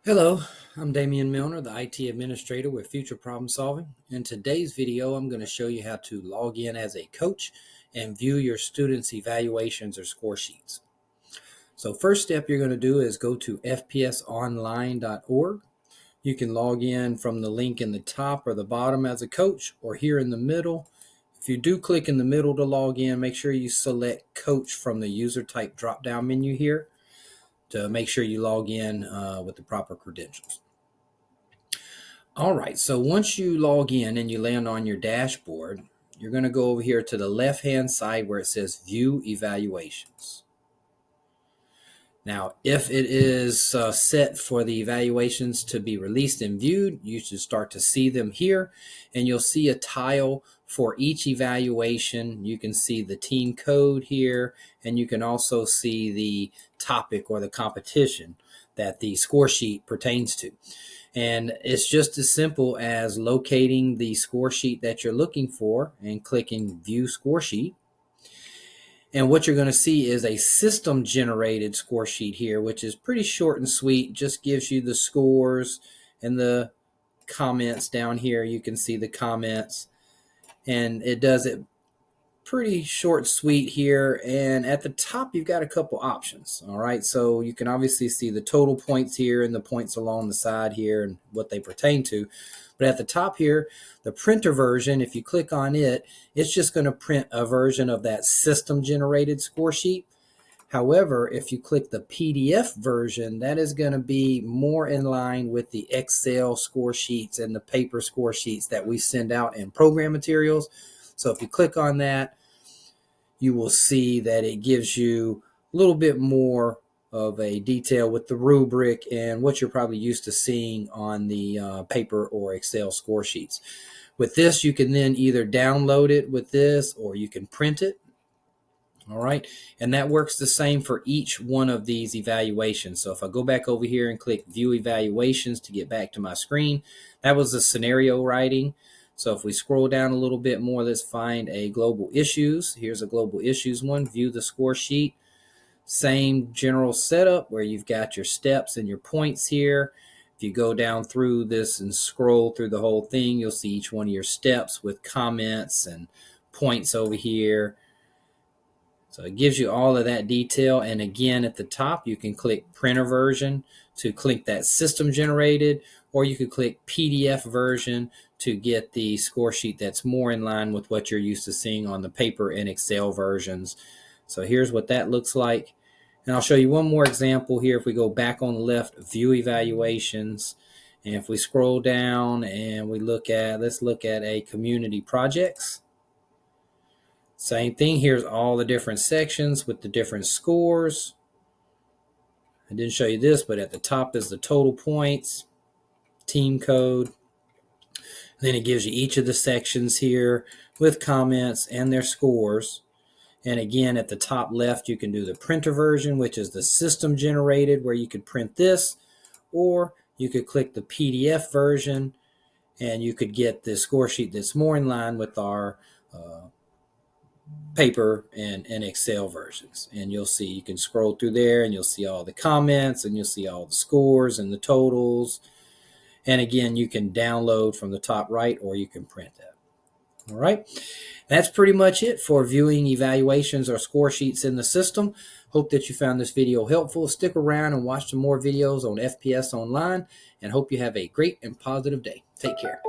Hello, I'm Damian Milner, the IT Administrator with Future Problem Solving. In today's video, I'm going to show you how to log in as a coach and view your students' evaluations or score sheets. So first step you're going to do is go to FPSOnline.org. You can log in from the link in the top or the bottom as a coach or here in the middle. If you do click in the middle to log in, make sure you select coach from the user type drop-down menu here to make sure you log in with the proper credentials. All right, so once you log in and you land on your dashboard, you're going to go over here to the left-hand side where it says View Evaluations. Now, if it is set for the evaluations to be released and viewed, you should start to see them here, and you'll see a tile for each evaluation. You can see the team code here, and you can also see the topic or the competition that the score sheet pertains to. And it's just as simple as locating the score sheet that you're looking for and clicking View Score Sheet. And what you're going to see is a system-generated score sheet here, which is pretty short and sweet, just gives you the scores and the comments down here. You can see the comments, and it does it pretty short, sweet here. And at the top, you've got a couple options. All right, so you can obviously see the total points here and the points along the side here and what they pertain to. But at the top here, the printer version, if you click on it, it's just going to print a version of that system-generated score sheet. However, if you click the PDF version, that is going to be more in line with the Excel score sheets and the paper score sheets that we send out in program materials. So if you click on that, you will see that it gives you a little bit more of a detail with the rubric and what you're probably used to seeing on the paper or Excel score sheets. With this, you can then either download it with this or you can print it. All right, and that works the same for each one of these evaluations. So if I go back over here and click View Evaluations to get back to my screen, that was the scenario writing. So if we scroll down a little bit more, let's find a global issues. Here's a global issues one, view the score sheet. Same general setup where you've got your steps and your points here. If you go down through this and scroll through the whole thing, you'll see each one of your steps with comments and points over here. So it gives you all of that detail. And again, at the top, you can click printer version to click that system generated, or you could click PDF version to get the score sheet that's more in line with what you're used to seeing on the paper and Excel versions. So here's what that looks like. And I'll show you one more example here. If we go back on the left, View Evaluations, and if we scroll down and we let's look at a community projects. Same thing, here's all the different sections with the different scores. I didn't show you this, but at the top is the total points, team code. Then it gives you each of the sections here with comments and their scores. And again, at the top left, you can do the printer version, which is the system generated, where you could print this, or you could click the PDF version and you could get the score sheet that's more in line with our paper and Excel versions. And you'll see, you can scroll through there and you'll see all the comments and you'll see all the scores and the totals. And again, you can download from the top right or you can print that. All right, that's pretty much it for viewing evaluations or score sheets in the system. Hope that you found this video helpful. Stick around and watch some more videos on FPS Online, and hope you have a great and positive day. Take care.